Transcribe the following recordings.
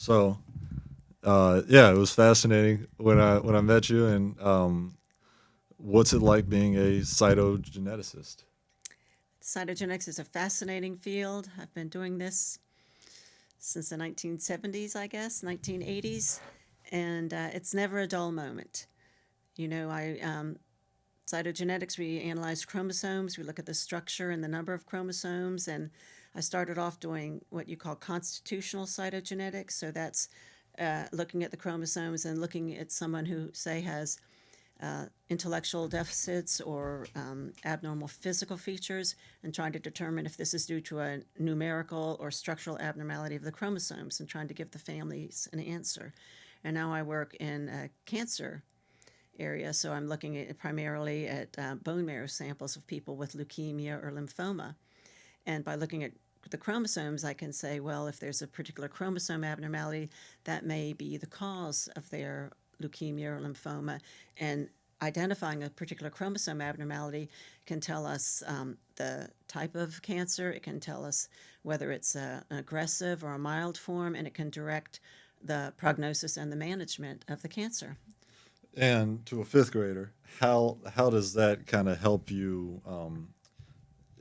So, yeah, it was fascinating when I met you. And what's it like being a cytogeneticist? Cytogenetics is a fascinating field. I've been doing this since the 1970s, I guess, 1980s, and it's never a dull moment. You know, cytogenetics, we analyze chromosomes, we look at the structure and the number of chromosomes, and I started off doing what you call constitutional cytogenetics. So that's looking at the chromosomes and looking at someone who, say, has intellectual deficits or abnormal physical features and trying to determine if this is due to a numerical or structural abnormality of the chromosomes and trying to give the families an answer. And now I work in cancer area, so I'm looking at primarily at bone marrow samples of people with leukemia or lymphoma. And by looking at the chromosomes, I can say, well, if there's a particular chromosome abnormality, that may be the cause of their leukemia or lymphoma. And identifying a particular chromosome abnormality can tell us the type of cancer, it can tell us whether it's an aggressive or a mild form, and it can direct the prognosis and the management of the cancer. And to a fifth grader, how does that kind of help you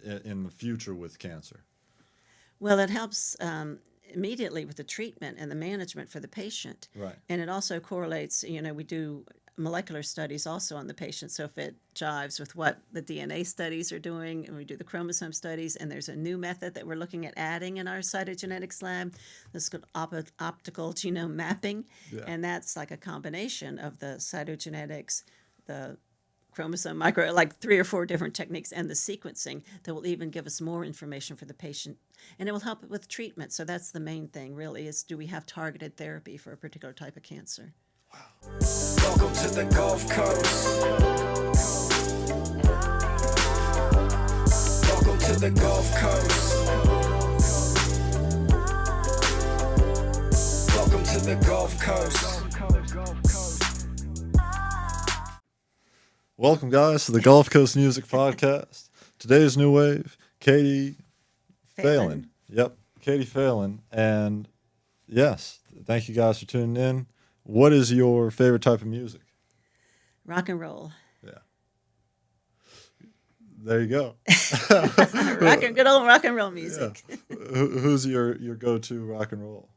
in the future with cancer? Well, it helps immediately with the treatment and the management for the patient. Right. And it also correlates, we do molecular studies also on the patient. So if it jives with what the DNA studies are doing, and we do the chromosome studies, and there's a new method that we're looking at adding in our cytogenetics lab, that's called optical genome mapping. Yeah. And that's like a combination of the cytogenetics, the chromosome micro, like three or four different techniques, and the sequencing that will even give us more information for the patient, and it will help with treatment. So that's the main thing, really, is do we have targeted therapy for a particular type of cancer. Welcome to the Gulf Coast. Welcome to the Gulf Coast. Welcome to the Gulf Coast. Welcome, guys, to the Gulf Coast Music Podcast. Today's new wave, Katy Phelan. Yep, Katy Phelan. And yes, thank you guys for tuning in. What is your favorite type of music? Rock and roll. Yeah. There you go. Good old rock and roll music. Yeah. Who's your go-to rock and roll?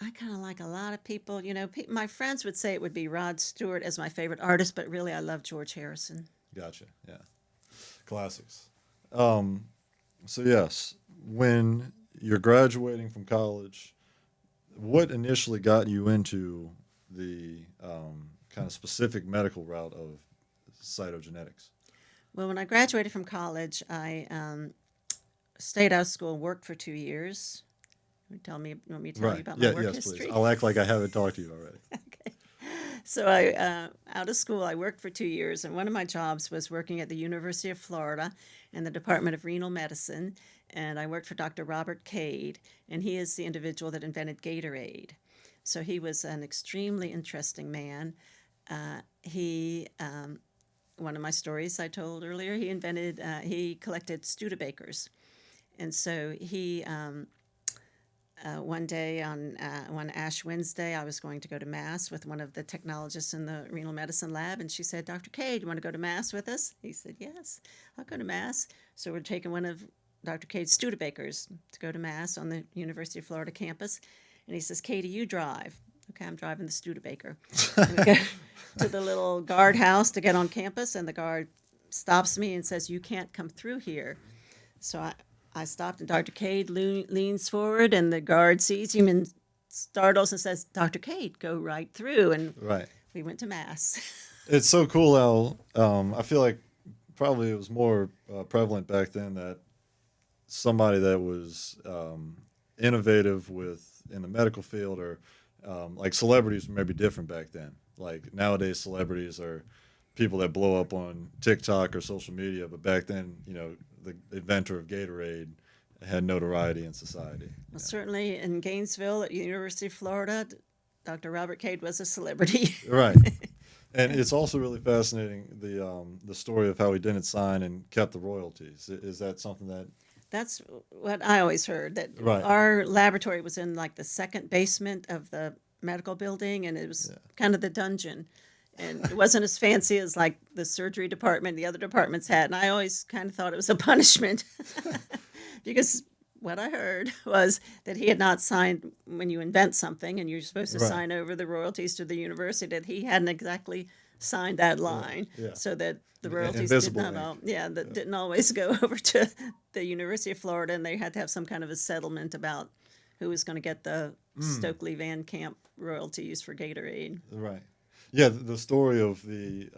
I kind of like a lot of people. My friends would say it would be Rod Stewart as my favorite artist, but really I love George Harrison. Gotcha. Yeah. Classics. So yes, when you're graduating from college, what initially got you into the kind of specific medical route of cytogenetics? Well, when I graduated from college, I stayed out of school, worked for 2 years. You want me to tell you Right. about my Yeah. work Yes, history? please. I'll act like I haven't talked to you already. Okay. So out of school, I worked for 2 years, and one of my jobs was working at the University of Florida in the Department of Renal Medicine, and I worked for Dr. Robert Cade, and he is the individual that invented Gatorade. So he was an extremely interesting man. He One of my stories I told earlier, he collected Studebakers, and so he one day on one Ash Wednesday, I was going to go to Mass with one of the technologists in the renal medicine lab, and she said, "Dr. K, do you want to go to Mass with us?" He said, "Yes, I'll go to Mass." So we're taking one of Dr. Cade's Studebakers to go to Mass on the University of Florida campus, and he says, "Katie, you drive." Okay, I'm driving the Studebaker. And we go to the little guardhouse to get on campus, and the guard stops me and says, "You can't come through here." So I stopped, and Dr. Cade leans forward, and the guard sees him and startles and says, "Dr. Cade, go right through." And Right. we went to Mass. It's so cool how I feel like probably it was more prevalent back then that somebody that was innovative with in the medical field or like celebrities were maybe different back then. Like nowadays, celebrities are people that blow up on TikTok or social media, but back then, the inventor of Gatorade had notoriety in society. Well, certainly in Gainesville at University of Florida, Dr. Robert Cade was a celebrity. Right. And it's also really fascinating the story of how he didn't sign and kept the royalties. Is that something that That's what I always heard, that Right. our laboratory was in like the second basement of the medical building, and it was Yeah. kind of the dungeon. And it wasn't as fancy as like the surgery department the other departments had. And I always kind of thought it was a punishment because what I heard was that he had not signed, when you invent something and you're supposed to Right. sign over the royalties to the university, that he hadn't exactly signed that Right. line, Yeah. so that the royalties did Invisible not ink. all, yeah, that didn't always go over to the University of Florida, and they had to have some kind of a settlement about who was going to get the Stokely Van Camp royalties for Gatorade. Right. Yeah, the story of the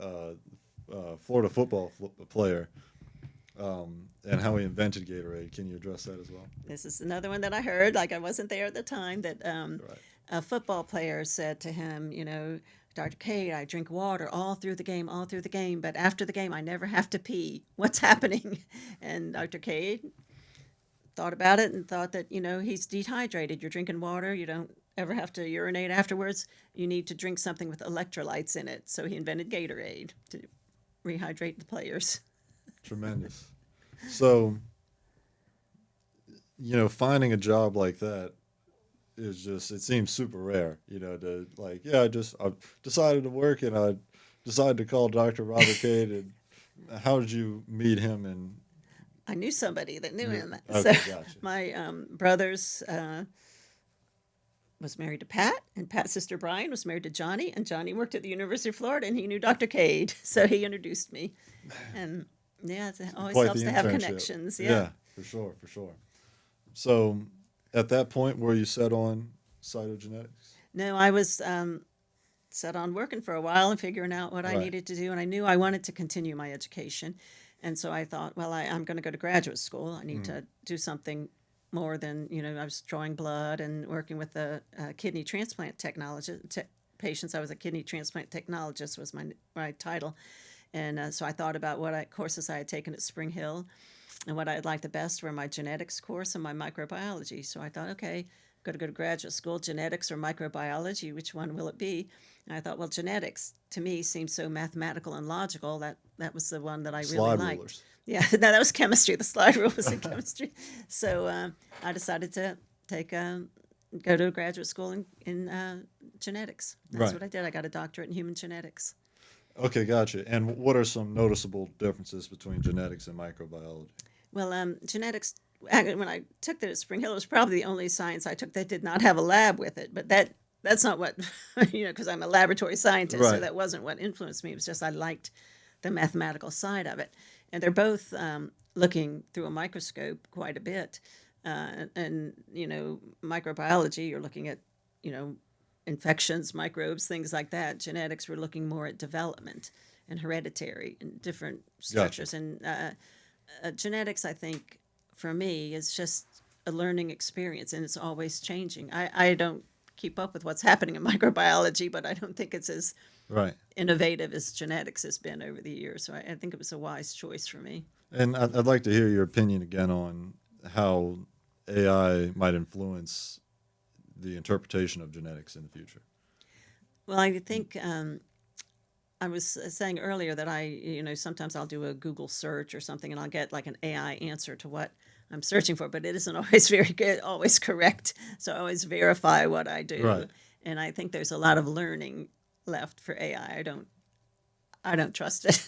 Florida football player and how he invented Gatorade. Can you address that as well? This is another one that I heard, like I wasn't there at the time, that Right. a football player said to him, Dr. K, I drink water all through the game, but after the game, I never have to pee. What's happening? And Dr. K thought about it and thought that, he's dehydrated. You're drinking water. You don't ever have to urinate afterwards. You need to drink something with electrolytes in it. So he invented Gatorade to rehydrate the players. Tremendous. So, finding a job like that is just, it seems super rare, to like, yeah, I decided to work and I decided to call Dr. Robert Cade. And how did you meet him? And I knew somebody that knew him. okay, So gotcha. my brothers was married to Pat, and Pat's sister Brian was married to Johnny, and Johnny worked at the University of Florida, and he knew Dr. Cade, so he introduced me. And yeah, it always Quite helps the to have internship. connections. Yeah, Yeah. for sure, for sure. So, at that point, were you set on cytogenetics? No, I was set on working for a while and figuring out what I Right. needed to do, and I knew I wanted to continue my education. And so I thought, well, I'm going to go to graduate school. I need to do something more than, I was drawing blood and working with the kidney transplant patients. I was a kidney transplant technologist was my title. And so I thought about what courses I had taken at Spring Hill, and what I liked the best were my genetics course and my microbiology. So I thought, okay, go to graduate school, genetics or microbiology, which one will it be? And I thought, well, genetics to me seems so mathematical and logical, that was the one that I really Slide liked. rulers. Yeah, no, that was chemistry. The slide rule was in chemistry. So I decided to go to graduate school in genetics. That's Right. what I did. I got a doctorate in human genetics. Okay, gotcha. And what are some noticeable differences between genetics and microbiology? Well, genetics, when I took that at Spring Hill, it was probably the only science I took that did not have a lab with it. But that's not what, because I'm a laboratory scientist, so Right. that wasn't what influenced me. It was just I liked the mathematical side of it. And they're both looking through a microscope quite a bit. And microbiology, you're looking at, you know, infections, microbes, things like that. Genetics, we're looking more at development and hereditary and different Gotcha. structures. And genetics, I think, for me, is just a learning experience, and it's always changing. I don't keep up with what's happening in microbiology, but I don't think it's as Right. innovative as genetics has been over the years. So I think it was a wise choice for me. And I'd like to hear your opinion again on how AI might influence the interpretation of genetics in the future. Well, I think I was saying earlier that sometimes I'll do a Google search or something, and I'll get like an AI answer to what I'm searching for, but it isn't always very good, always correct. So I always verify what I do, Right. and I think there's a lot of learning left for AI. I don't trust it,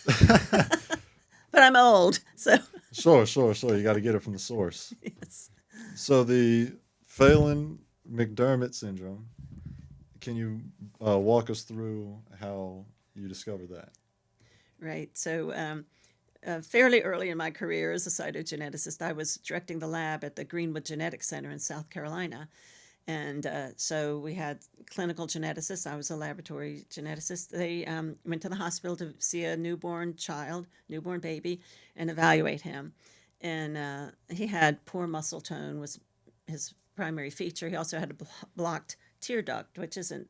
but I'm old, so Sure. You got to get it from the source. yes. So the Phelan McDermott syndrome. Can you walk us through how you discovered that? Right. So fairly early in my career as a cytogeneticist, I was directing the lab at the Greenwood Genetics Center in South Carolina. And so we had clinical geneticists. I was a laboratory geneticist. They went to the hospital to see a newborn baby, and evaluate him. And he had poor muscle tone was his primary feature. He also had a blocked tear duct, which isn't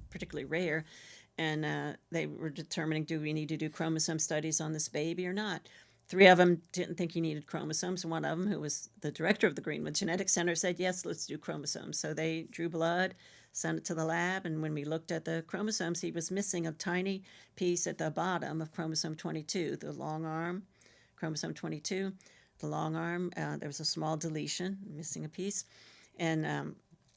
particularly rare. And they were determining, do we need to do chromosome studies on this baby or not? Three of them didn't think he needed chromosomes. One of them, who was the director of the Greenwood Genetics Center, said, yes, let's do chromosomes. So they drew blood, sent it to the lab, and when we looked at the chromosomes, he was missing a tiny piece at the bottom of chromosome 22, the long arm, chromosome 22. the long arm, there was a small deletion, missing a piece. And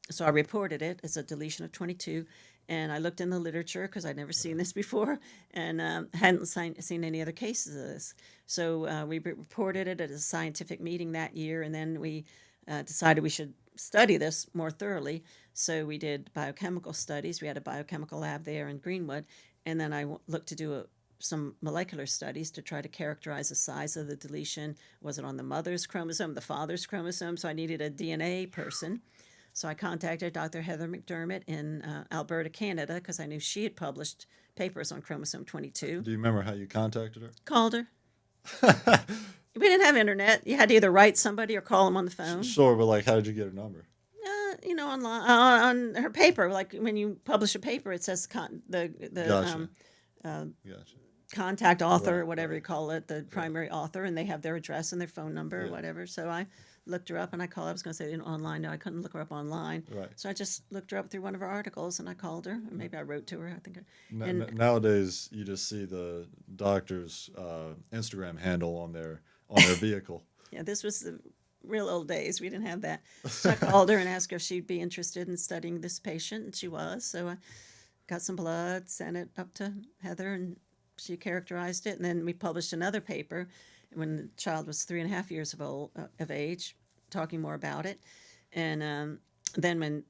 so I reported it as a deletion of 22. And I looked in the literature because I'd never seen this before and hadn't seen any other cases of this. So we reported it at a scientific meeting that year, and then we decided we should study this more thoroughly. So we did biochemical studies. We had a biochemical lab there in Greenwood, and then I looked to do some molecular studies to try to characterize the size of the deletion. Was it on the mother's chromosome, the father's chromosome? So I needed a DNA person. So I contacted Dr. Heather McDermott in Alberta, Canada, because I knew she had published papers on chromosome 22. Do you remember how you contacted her? Called her. We didn't have internet. You had to either write somebody or call them on the phone. Sure, but like, how did you get her number? Online on her paper. Like when you publish a paper, it says Gotcha. Gotcha. contact author or Right, whatever right. you call it, the primary author, and they have their address and their phone number or Yeah. whatever. So I looked her up and I called. I was going to say online. No, I couldn't look her up online. Right. So I just looked her up through one of her articles and I called her. Or maybe I wrote to her. I think. And Nowadays, you just see the doctor's Instagram handle on their vehicle. yeah, this was the real old days. We didn't have that. So I called her and asked her if she'd be interested in studying this patient, and she was. So I got some blood, sent it up to Heather, and she characterized it. And then we published another paper when the child was 3.5 years of age, talking more about it. And then when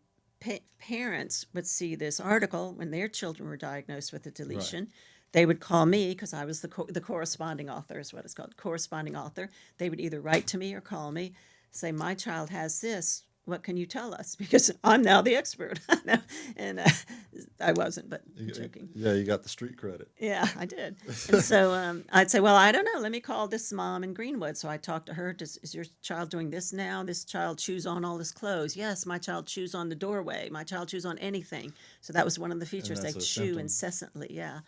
parents would see this article when their children were diagnosed with a deletion, they would call me because I was the corresponding author, is what it's called, corresponding author. They would either write to me or call me, say, my child has this. What can you tell us? Because I'm now the expert. And I wasn't, but I'm joking. Yeah, you got the street credit. Yeah, I did. And so I'd say, well, I don't know. Let me call this mom in Greenwood. So I talked to her. Is your child doing this now? This child chews on all his clothes. Yes, my child chews on the doorway. My child chews on anything. So that was one of the features. They that's a chew symptom. incessantly. Yeah.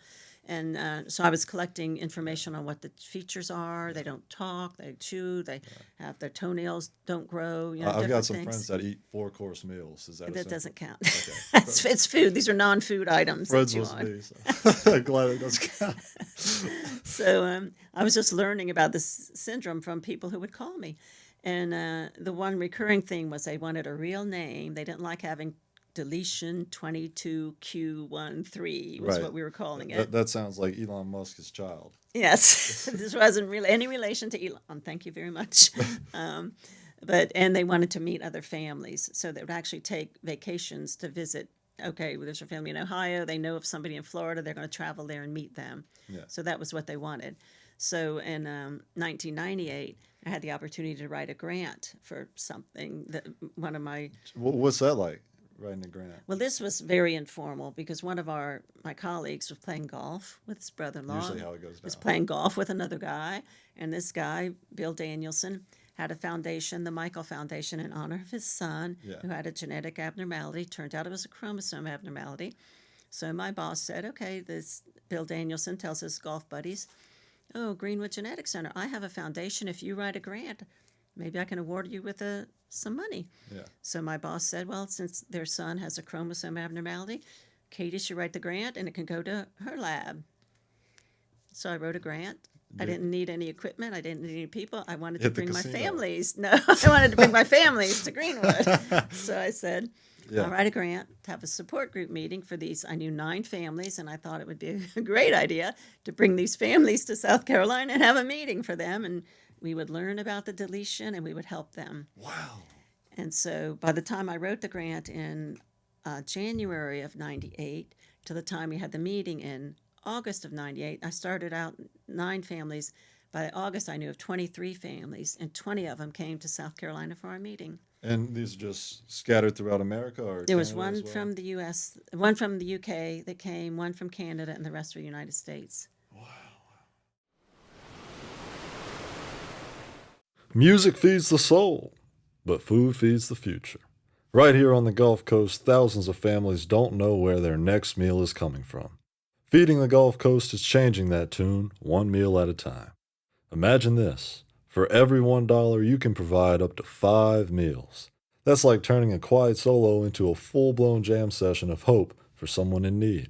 And so I was collecting information on what the features are. They don't talk. They chew. They have their toenails don't grow. I've got different some things. friends that eat 4-course meals. Is that a That symptom? doesn't count. Okay. It's food. These are non-food items. that Friends chew with on. me. So. Glad it doesn't count. So I was just learning about this syndrome from people who would call me. And the one recurring thing was they wanted a real name. They didn't like having deletion 22q13 was Right. what we were calling it. That sounds like Elon Musk's child. Yes, this wasn't really any relation to Elon. Thank you very much. And they wanted to meet other families, so they would actually take vacations to visit. Okay, well, there's a family in Ohio. They know of somebody in Florida. They're going to travel there and meet them. Yeah. So that was what they wanted. So in 1998, I had the opportunity to write a grant for something that one of my What's that like, writing a grant? well, this was very informal because one of my colleagues was playing golf with his brother-in-law. Usually how it goes Was down. playing golf with another guy, and this guy, Bill Danielson, had a foundation, the Michael Foundation, in honor of his son, Yeah. who had a genetic abnormality. Turned out it was a chromosome abnormality. So my boss said, "Okay, this Bill Danielson tells his golf buddies, oh, Greenwood Genetics Center, I have a foundation. If you write a grant, maybe I can award you with some money." Yeah. So my boss said, well, since their son has a chromosome abnormality, Katie should write the grant and it can go to her lab. So I wrote a grant. I didn't need any equipment. I didn't need any people. I wanted to Hit the bring my casino. families. No, I wanted to bring my families to Greenwood. So I said, Yeah. I'll write a grant to have a support group meeting for these. I knew 9 families, and I thought it would be a great idea to bring these families to South Carolina and have a meeting for them. And we would learn about the deletion and we would help them. Wow. And so by the time I wrote the grant in January of 98, to the time we had the meeting in August of 98, I started out 9 families. By August, I knew of 23 families, and 20 of them came to South Carolina for our meeting. And these are just scattered throughout America, or There was Canada one as well? from the U.S., one from the U.K. that came, one from Canada, and the rest were the United States. Music feeds the soul, but food feeds the future. Right here on the Gulf Coast, thousands of families don't know where their next meal is coming from. Feeding the Gulf Coast is changing that tune one meal at a time. Imagine this. For every $1, you can provide up to 5 meals. That's like turning a quiet solo into a full-blown jam session of hope for someone in need.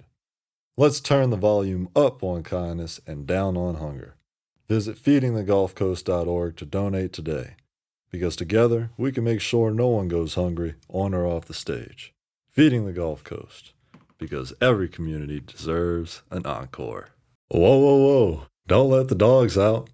Let's turn the volume up on kindness and down on hunger. Visit feedingthegulfcoast.org to donate today, because together we can make sure no one goes hungry on or off the stage. Feeding the Gulf Coast, because every community deserves an encore. Whoa, whoa, whoa. Don't let the dogs out.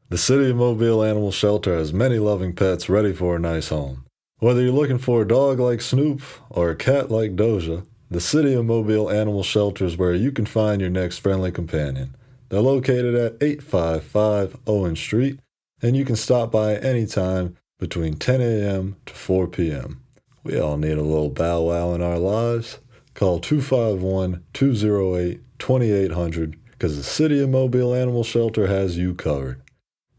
The City of Mobile Animal Shelter has many loving pets ready for a nice home. Whether you're looking for a dog like Snoop or a cat like Doja, the City of Mobile Animal Shelter is where you can find your next friendly companion. They're located at 855 Owen Street, and you can stop by anytime between 10 a.m. to 4 p.m. We all need a little bow wow in our lives. Call 251-208-2800 because the City of Mobile Animal Shelter has you covered.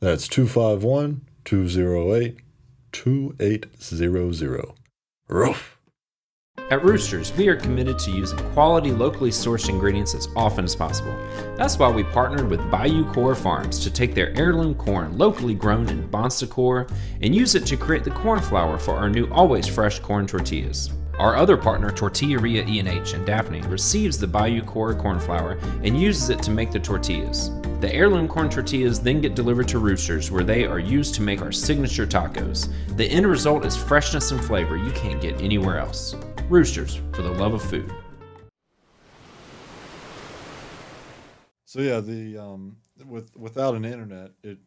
That's 251-208-2800. Roof. At Roosters, we are committed to using quality, locally sourced ingredients as often as possible. That's why we partnered with Bayou Corps Farms to take their heirloom corn, locally grown in Bon Secours, and use it to create the corn flour for our new always fresh corn tortillas. Our other partner, Tortilleria E&H in Daphne, receives the Bayou Corps corn flour and uses it to make the tortillas. The heirloom corn tortillas then get delivered to Roosters, where they are used to make our signature tacos. The end result is freshness and flavor you can't get anywhere else. Roosters, for the love of food. So yeah, without an internet, it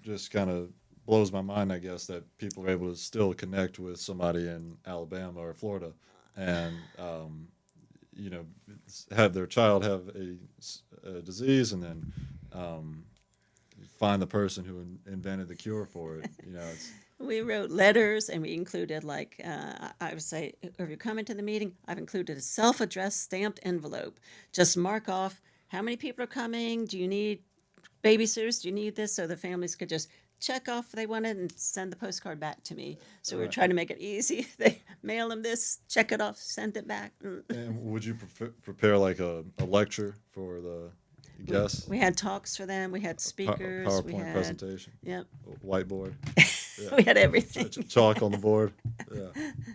just kind of blows my mind, I guess, that people are able to still connect with somebody in Alabama or Florida, and have their child have a disease, and then find the person who invented the cure for it. It's We wrote letters and we included, like, I would say, if you're coming to the meeting, I've included a self addressed stamped envelope. Just mark off how many people are coming. Do you need babysitters? Do you need this? So the families could just check off if they wanted and send the postcard back to me. So we're Right. trying to make it easy. They mail them this, check it off, send it back. And would you prepare like a lecture for the guests? We had talks for them. We had speakers. We PowerPoint had, presentation, yep, whiteboard, we had everything. chalk on the board. Yeah.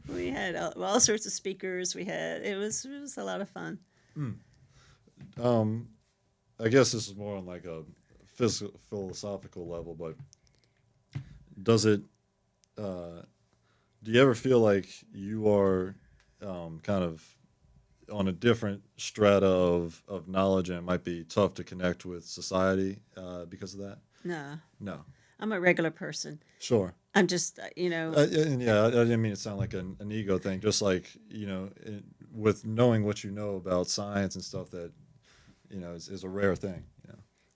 We had all sorts of speakers. It was a lot of fun. I guess this is more on like a physical, philosophical level, but does it? Do you ever feel like you are kind of on a different strata of knowledge, and it might be tough to connect with society because of that? No, No. I'm a regular person. Sure. I'm just, And yeah, I didn't mean it to sound like an ego thing. Just like with knowing what you know about science and stuff, that is a rare thing.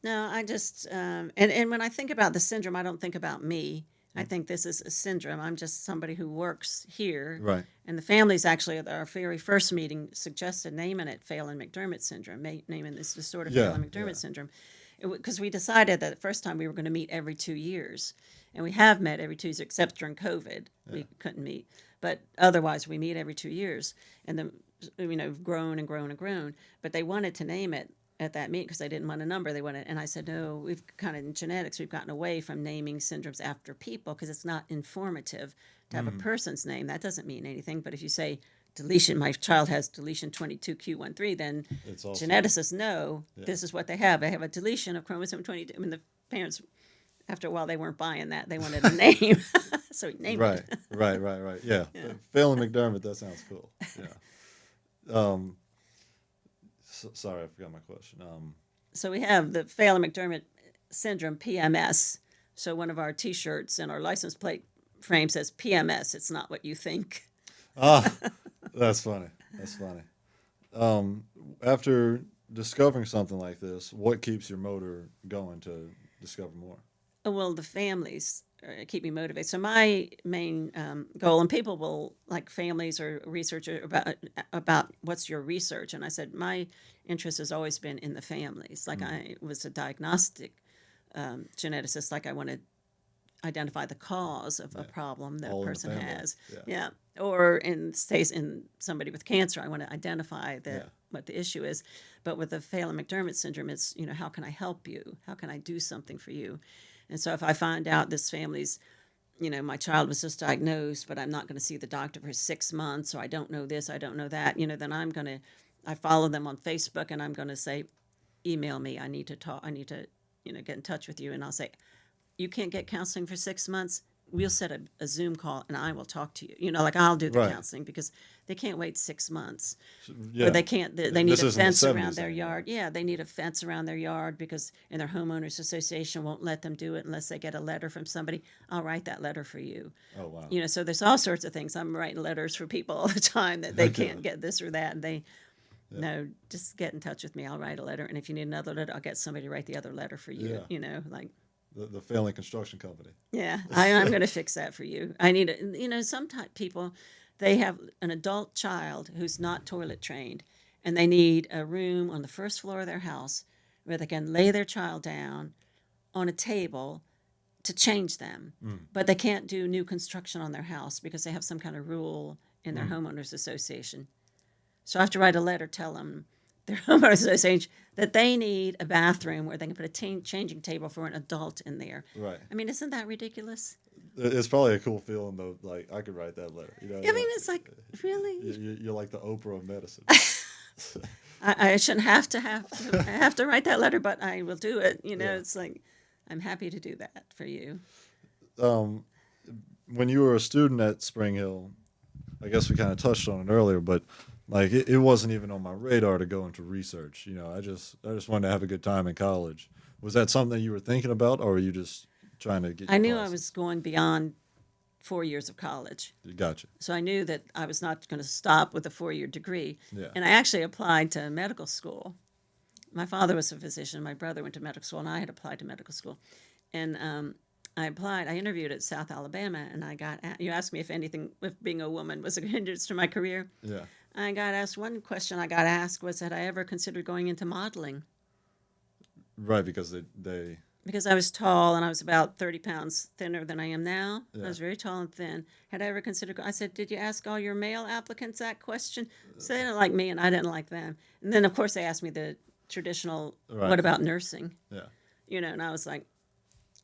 no, I just, and when I think about the syndrome, I don't think about me. I think this is a syndrome. I'm just somebody who works here. Right. And the families actually, at our very first meeting, suggested naming it Phelan-McDermott syndrome, naming this disorder Yeah, Phelan-McDermott yeah. syndrome. Because we decided that the first time we were going to meet every 2 years. And we have met every 2 years, except during COVID. We couldn't meet. But otherwise, we meet every 2 years. And then, grown and grown and grown. But they wanted to name it at that meeting because they didn't want a number. They wanted, and I said, no, we've kind of, in genetics, we've gotten away from naming syndromes after people because it's not informative to have a person's name. That doesn't mean anything. But if you say deletion, my child has deletion 22q13, then It's also geneticists know this is what they have. They have a deletion of chromosome 22. I mean, the parents, after a while, they weren't buying that. They wanted a name. So we named right, it. right. Yeah. Phelan McDermott. That sounds cool. Yeah. Sorry, I forgot my question. So we have the Phelan-McDermott syndrome, PMS. So one of our T-shirts and our license plate frame says PMS. It's not what you think. That's funny. That's funny. After discovering something like this, what keeps your motor going to discover more? Well, the families keep me motivated. So my main goal, and people will, like, families or researchers about what's your research, and I said my interest has always been in the families. Like I was a diagnostic geneticist. Like I want to identify the cause of a problem that All a in the person family. has. Yeah. Yeah. Or in somebody with cancer, I want to identify Yeah. what the issue is. But with the Phelan-McDermott syndrome, it's, how can I help you? How can I do something for you? And so if I find out this family's, my child was just diagnosed, but I'm not going to see the doctor for 6 months, or I don't know this, I don't know that, then I follow them on Facebook, and I'm going to say, email me. I need to talk. I need to get in touch with you, and I'll say, you can't get counseling for 6 months. We'll set a Zoom call, and I will talk to you. Like I'll do the Right. counseling because they can't wait 6 months. Yeah. Or they can't. They need This a isn't the fence 70s around their anymore. yard. Yeah, they need a fence around their yard because, and their homeowners association won't let them do it unless they get a letter from somebody. I'll write that letter for you. Oh, wow. So there's all sorts of things. I'm writing letters for people all the time that they can't get this or that, and they. No, just get in touch with me. I'll write a letter, and if you need another letter, I'll get somebody to write the other letter for you. Yeah. Like. The family construction company. Yeah, I'm going to fix that for you. I need some people, they have an adult child who's not toilet trained, and they need a room on the first floor of their house where they can lay their child down on a table to change them. But they can't do new construction on their house because they have some kind of rule in their homeowners association. So I have to write a letter, tell them, their homeowners association, that they need a bathroom where they can put a changing table for an adult in there. Right. I mean, isn't that ridiculous? It's probably a cool feeling though. Like I could write that letter. I mean, it's like, really? You're like the Oprah of medicine. I shouldn't have to. I have to write that letter, but I will do it. It's like, I'm happy to do that for you. When you were a student at Spring Hill, I guess we kind of touched on it earlier, but like it wasn't even on my radar to go into research. I just wanted to have a good time in college. Was that something that you were thinking about, or were you just trying to get? I knew I classes? was going beyond 4 years of college. Gotcha. So I knew that I was not going to stop with a 4-year degree. Yeah. And I actually applied to medical school. My father was a physician. My brother went to medical school, and I had applied to medical school. And I applied. I interviewed at South Alabama, and you asked me if being a woman was a hindrance to my career. Yeah. I got asked, one question I got asked was, had I ever considered going into modeling? Right, because they Because I was tall and I was about 30 pounds thinner than I am now. Yeah. I was very tall and thin. Had I ever considered, I said, did you ask all your male applicants that question? So they didn't like me and I didn't like them. And then, of course, they asked me the traditional, Right. what about nursing? yeah. And I was like,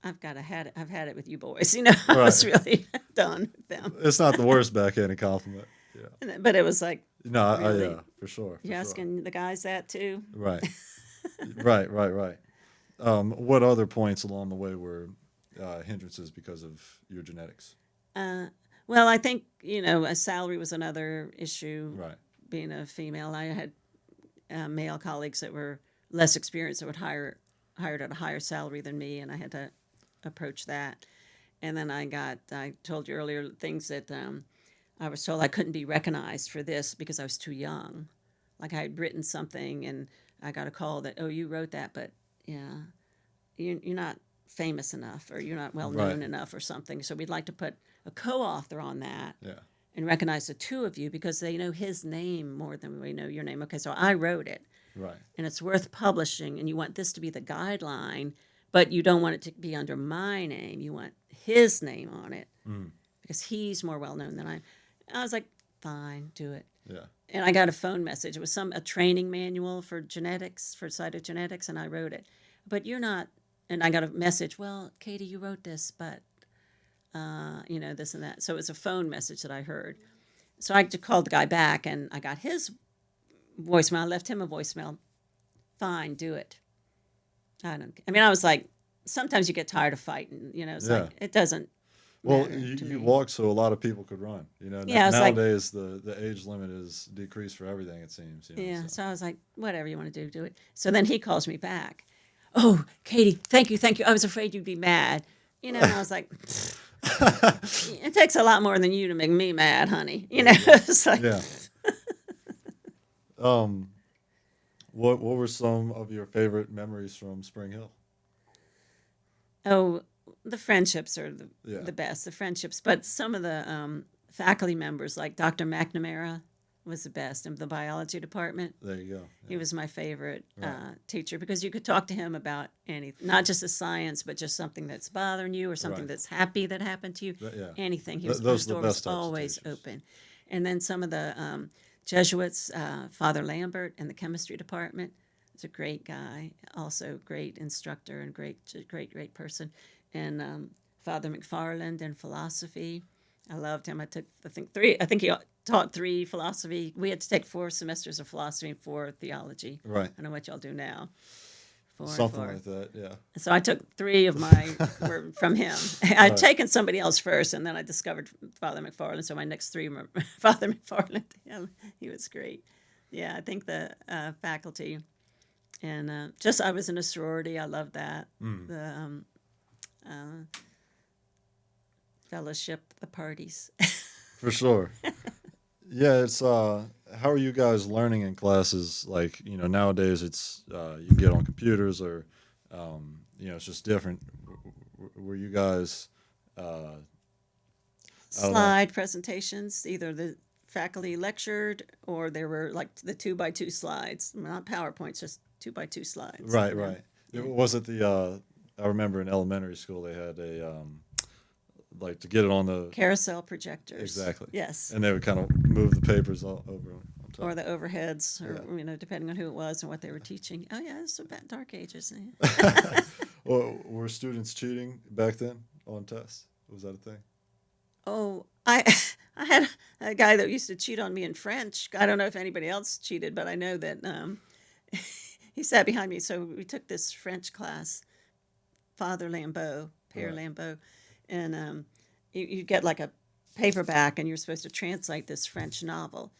I've had it with you boys. I was really done with them. It's not the worst backhanded compliment. Yeah. But it was like, No, Really? yeah, for sure. you asking the guys that too? Right. Right. What other points along the way were hindrances because of your genetics? Well, I think, a salary was another issue. Right. Being a female, I had male colleagues that were less experienced that would hired at a higher salary than me, and I had to approach that. And then I told you earlier, things that I was told I couldn't be recognized for this because I was too young. Like I had written something, and I got a call that, oh, you wrote that, but yeah, you're not famous enough, or you're not well known Right. enough, or something. So we'd like to put a co-author on that. Yeah. And recognize the two of you because they know his name more than we know your name. Okay, so I wrote it, Right. and it's worth publishing, and you want this to be the guideline, but you don't want it to be under my name. You want his name on it because he's more well known than I. I was like, fine, do it. Yeah. And I got a phone message. It was a training manual for genetics, for cytogenetics, and I wrote it. But you're not. And I got a message. Well, Katie, you wrote this, but this and that. So it was a phone message that I heard. So I just called the guy back, and I got his voicemail. I left him a voicemail. Fine, do it. I was like, sometimes you get tired of fighting. It's Yeah. like it doesn't. Well, matter to you me. walked so a lot of people could run. Yeah, it's like- Nowadays the age limit is decreased for everything. It seems. Yeah, So. so I was like, whatever you want to do, do it. So then he calls me back. Oh, Katie, thank you. I was afraid you'd be mad. And I was like, it takes a lot more than you to make me mad, honey. It's like, Yeah. What were some of your favorite memories from Spring Hill? oh, the friendships are Yeah. the best, the friendships. But some of the faculty members, like Dr. McNamara, was the best in the biology department. There you go. He was my favorite Right. teacher because you could talk to him about anything, not just the science, but just something that's bothering you or something Right. that's happy that happened to you. Yeah. Anything. He Th- was, those his are the door was best types of always teachers. open. And then some of the Jesuits, Father Lambert in the chemistry department, was a great guy, also great instructor and great person. And Father McFarland in philosophy. I loved him. I took, I think he taught 3 philosophy. We had to take 4 semesters of philosophy and 4 theology. Right. I don't know what y'all do now. 4 and Something 4. like that. Yeah. So I took 3 of my were from him. I'd Right. taken somebody else first, and then I discovered Father McFarland. So my next 3 were Father McFarland. Yeah, he was great. Yeah, I think the faculty and just I was in a sorority. I loved that. The fellowship, the parties. For sure. Yeah, it's how are you guys learning in classes? Like, nowadays it's you get on computers or it's just different. Were you guys I don't know. Slide presentations. Either the faculty lectured or there were like the 2x2 slides, not PowerPoints, just 2x2 slides. Right, right. Was it the I remember in elementary school they had a like to get it on the Carousel projectors. exactly. Yes. And they would kind of move the papers all over on top. Or the overheads, or Yeah. depending on who it was and what they were teaching. Oh yeah, it's about dark ages. Well, were students cheating back then on tests? Was that a thing? Oh, I I had a guy that used to cheat on me in French. I don't know if anybody else cheated, but I know that he sat behind me. So we took this French class, Father Lambeau, Père Right. Lambeau, and you get like a paperback, and you're supposed to translate this French novel,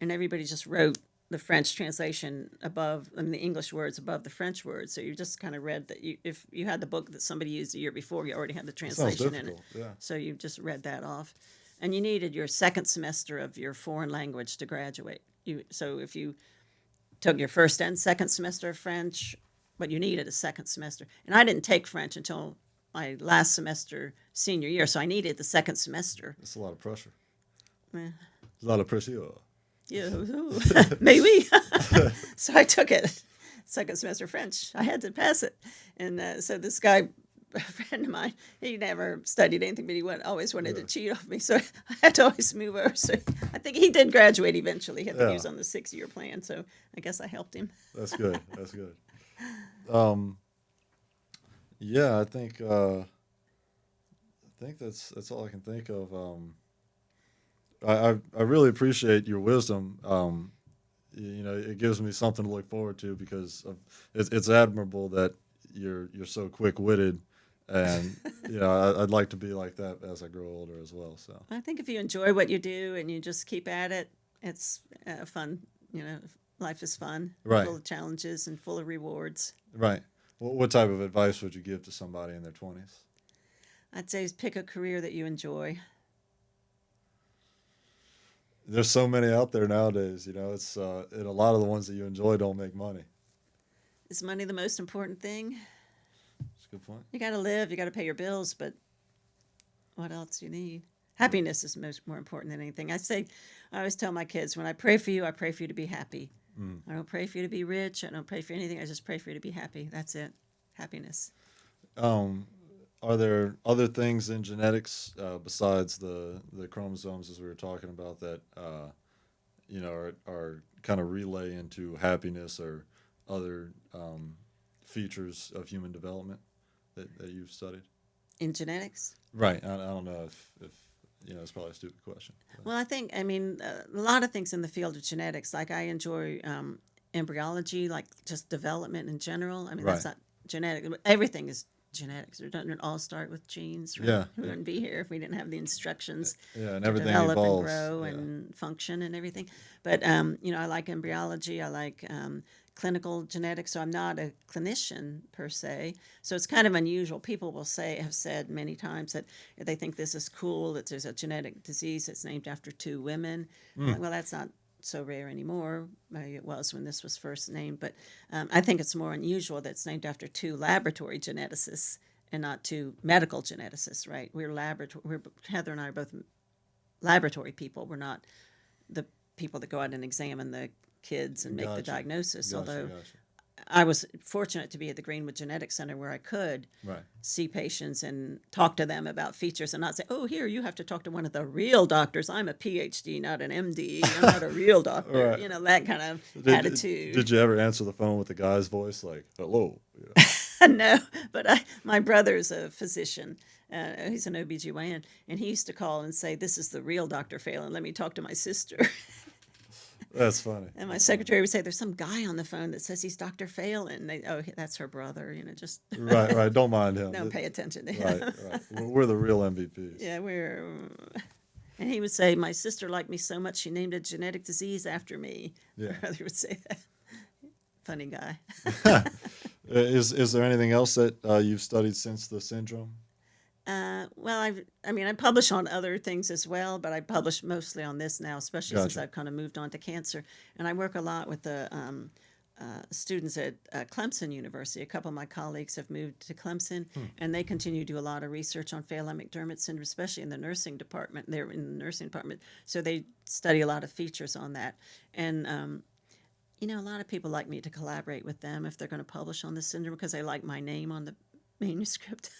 and everybody just wrote the French translation above, the English words above the French words. So you just kind of read that. If you had the book that somebody used the year before, you already had the Sounds translation in it. difficult. Yeah. So you just read that off, and you needed your second semester of your foreign language to graduate. So if you took your first and second semester of French, but you needed a second semester, and I didn't take French until my last semester senior year, so I needed the second semester. That's a lot of pressure. Eh. A lot of pressure. Yeah, maybe. So I took it, second semester French. I had to pass it, and so this guy, a friend of mine, he never studied anything, but he always wanted to cheat off me. So I had to always move over. So I think he did graduate eventually. He had to Yeah. use on the 6-year plan. So I guess I helped him. That's good. That's good. Yeah, I think that's all I can think of. I really appreciate your wisdom. It gives me something to look forward to because it's admirable that you're so quick witted, and I'd like to be like that as I grow older as well. So I think if you enjoy what you do and you just keep at it, it's fun. Life is fun, Right. full of challenges and full of rewards. right. What type of advice would you give to somebody in their 20s? I'd say pick a career that you enjoy. There's so many out there nowadays. It's and a lot of the ones that you enjoy don't make money. Is money the most important thing? That's a good point. You got to live, you got to pay your bills, but what else do you need? Happiness is more important than anything. I always tell my kids, when I pray for you to be happy. I don't pray for you to be rich. I don't pray for anything. I just pray for you to be happy. That's it. Happiness. Are there other things in genetics besides the chromosomes, as we were talking about, that are kind of relay into happiness or other features of human development that you've studied? In genetics? Right. I don't know if it's probably a stupid question. Well, a lot of things in the field of genetics. Like I enjoy embryology, like just development in general. That's Right. not genetic. Everything is genetics. It doesn't all start with genes. Right? Yeah. We wouldn't be here if we didn't have the instructions Yeah, and to everything develop evolves. and grow Yeah. and function and everything. But I like embryology. I like clinical genetics. So I'm not a clinician per se. So it's kind of unusual. People have said many times that they think this is cool, that there's a genetic disease that's named after 2 women. Like, well, that's not so rare anymore. Maybe it was when this was first named, but I think it's more unusual that it's named after 2 laboratory geneticists and not 2 medical geneticists. Right? Heather and I are both laboratory people. We're not the people that go out and examine the kids and make the Gotcha. diagnosis. Although Gotcha. I was fortunate to be at the Greenwood Genetics Center where I could Right. see patients and talk to them about features and not say, oh, here, you have to talk to one of the real doctors. I'm a PhD, not an MD. I'm not a real doctor. Right. That kind of attitude. Did you ever answer the phone with the guy's voice, like, hello? Yeah. No, but my brother's a physician. He's an OBGYN, and he used to call and say, this is the real Dr. Phelan. Let me talk to my sister. That's funny. And my secretary would say, "There's some guy on the phone that says he's Dr. Phelan." That's her brother. Just Right. Don't mind him. don't pay attention to Right, him. right. We're the real MVPs. Yeah, And he would say, "My sister liked me so much she named a genetic disease after me." Yeah. My brother would say that. Funny guy. Is there anything else that you've studied since the syndrome? Well, I publish on other things as well, but I publish mostly on this now, especially since Gotcha. I've kind of moved on to cancer. And I work a lot with the students at Clemson University. A couple of my colleagues have moved to Clemson, and they continue to do a lot of research on Phelan-McDermott syndrome, especially in the nursing department. They're in the nursing department, so they study a lot of features on that. And a lot of people like me to collaborate with them if they're going to publish on this syndrome because they like my name on the manuscript.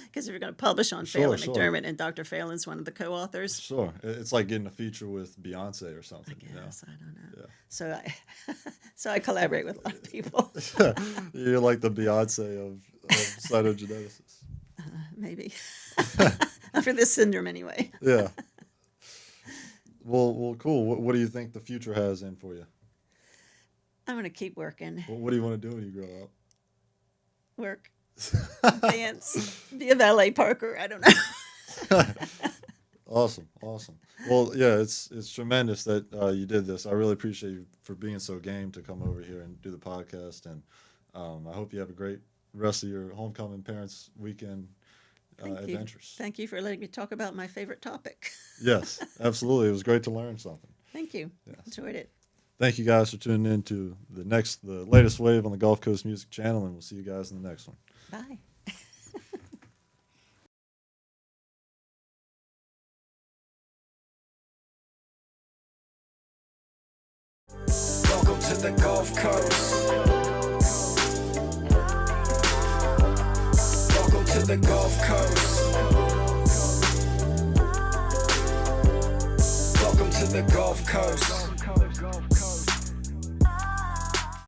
Because if you're going to publish on Sure, sure. Phelan-McDermott and Dr. Phelan's one of the co-authors, Sure. It's like getting a feature with Beyonce or something. I guess, I don't know. Yeah. So I collaborate with a lot of people, You're like the Beyonce of cytogeneticists. maybe. For this syndrome anyway. Yeah. Well, cool. What do you think the future has in for you? I'm going to keep working, What do you want to do when you grow up? work, dance, be a valet parker. I don't know. Awesome. Well, yeah, it's tremendous that you did this. I really appreciate you for being so game to come over here and do the podcast. And I hope you have a great rest of your homecoming parents weekend Thank you. adventures. Thank you for letting me talk about my favorite topic. Yes, absolutely. It was great to learn something. Thank you. Yes. Enjoyed it. Thank you guys for tuning in to the latest wave on the Gulf Coast Music Channel, and we'll see you guys in the next one. Bye. Welcome to the Gulf Coast. Welcome to the Gulf Coast. Welcome to the Gulf Coast.